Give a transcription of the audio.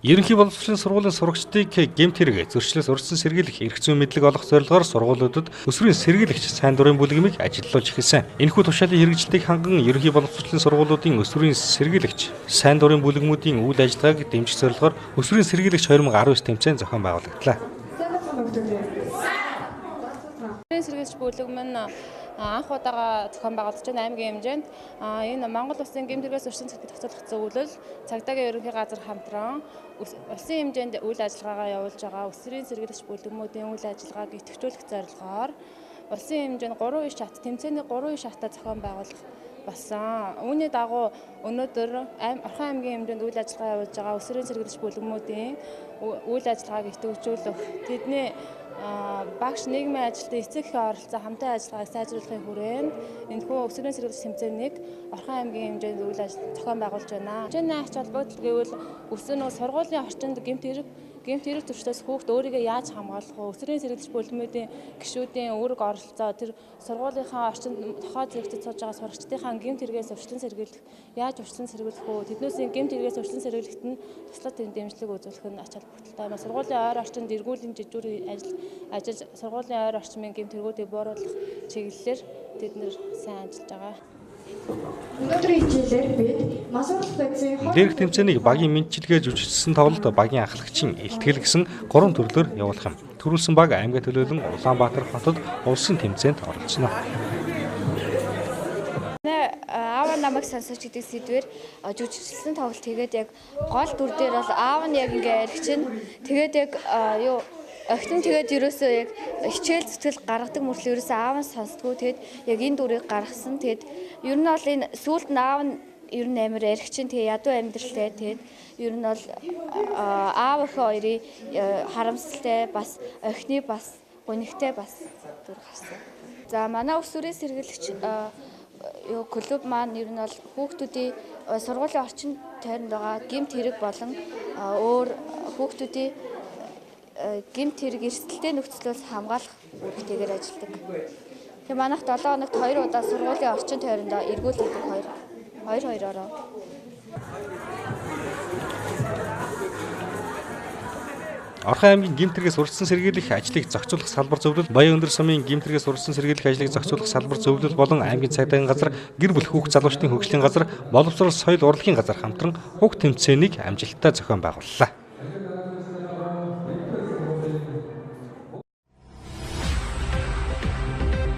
Ерөнхий боловсролын сургуулийн сурагчдыг гэмт хэрэг зөрчлөөс урьдчилан сэргийлэх эрх зүйн мэдлэг олох зорилгоор сургуулиудад өсвөрийн сэргийлэгч сайн дурын бүлгэмийг ажиллуулж эхэлсэн. Энэхүү тушаалын хэрэгжилтийг ханган ерөнхий боловсролын сургуулиудын өсвөрийн сэргийлэгч сайн дурын бүлгэмүүдийн үйл ажиллагааг дэмжих зорилгоор өсвөрийн сэргийлэгч 2019 тэмцээн зохион байгуулагдлаа. Сэргийлэгч бүлэм нь анх удаага зохион байгуулж байна аймгийн хэмжээнд. Энэ Монгол Улсын гэмт хэрэгээс өршин цэцгийг зохицуулах зөвлөл цагдаагийн ерөнхий газар хамтран улсын хэмжээнд үйл ажиллагаагаа явуулж байгаа өсвөрийн сэргийлэгч бүлгэмүүдийн үйл ажиллагааг идэвхжүүлэх зорилгоор улсын хэмжээнд 3 иш шат тэмцээний 3 иш шатаа зохион байгуулах болсон. Үүний дагуу өнөөдөр Орхон аймгийн хэмжээнд үйл ажиллагаа явуулж байгаа өсвөрийн сэргийлэгч бүлгэмүүдийн үйл ажиллагааг идэвхжүүлэх тэдний багш нийгмийн ажилтны эцэг эхийн оролцоо хамтын ажиллагааг сайжруулахын хүрээнд энэхүү өсвөрийн сэргийлэгч тэмцээнийг Орхон аймгийн хэмжээнд үйл ажиллагаа зохион байгуулж байна. Хэмжээний ач холбогдол гэвэл өсвөр сургуулийн орчинд гэмт хэрэг төрчлөөс хүүхд өөрийгөө яаж хамгаалах вэ? Өсвөрийн сэргийлэгч бүлгэмүүдийн гишүүдийн үүрэг оролцоо тэр сургуулийнхаа орчинд тохиол зэрэгцэж сууж байгаа сурагчдынхаа гэмт хэрэгээс урьдчилан сэргийлэх яаж урьдчилан сэргийлэх вэ? Тэднээсийн гэмт хэрэгээс урьдчилан сэргийлэхэд нь туслах дэмжлэг үзүүлэх нь ач холбогдолтой. Сургуулийн ойр орчинд эргүүлийн жижүүрийн ажиллаж сургуулийн ойр орчмын гэмт хэрэгүүдийг бууруулах чиглэлээр тэд нэр сайн ажиллаж байгаа. Өнөөдрийн хичээлээр бид масуурах байцын Дээрх тэмцээнийг багийн мэдчилгээ жүжигчсэн тоглолт багийн ахлагчийн илтгэл гэсэн 3 төрлөөр явуулах юм. Төрүүлсэн баг аймгийн төлөөлөн Улаанбаатар хотод улсын тэмцээнд оролцоно. Аав намайг сонсож гэдэг сэдвээр жүжигчсэн тоглолт тэгээд яг гол дүр дээр бол аав нь яг ингээ ярих чинь тэгээд яг охин тэгээд ерөөсөө яг хичээл зүтгэл гаргадаг мөртлөө ерөөсөө аав нь сонсдгоо тэгээд яг энэ дүрийг гаргасан тэгээд ер нь бол энэ сүүлд нь аав нь ер нь амар ярих чинь тэгээд ядуу амьдралтай тэгээд ер нь бол аав охин хоёрын харамсалтай бас охины бас гонигтай бас дүр гарсан. За манай өсвөрийн сэргийлэгч клуб маань ер нь бол хүүхдүүдийн сургуулийн орчин тойронд байгаа гэмт хэрэг болон өөр хүүхдүүдийн гэмт хэрэг эрсдэлтэй нөхцлөөс хамгаалах үүрэгтэйгээр ажилладаг. Тэгээ манайх 7 хоногт 2 удаа сургуулийн орчин тойрондоо эргүүлдэг 2-2-ороо. Орхон аймгийн гэмт хэрэгээс урьдчилан сэргийлэх ажлыг зохицуулах салбар зөвлөл, Баян өндөр сумын гэмт хэрэгээс урьдчилан сэргийлэх ажлыг зохицуулах салбар зөвлөл болон аймгийн цагдаагийн газар, гэр бүл хүүхд залуучдын хөгжлийн газар, боловсрол соёл урлагийн газар хамтран уг тэмцээнийг амжилттай зохион байгууллаа.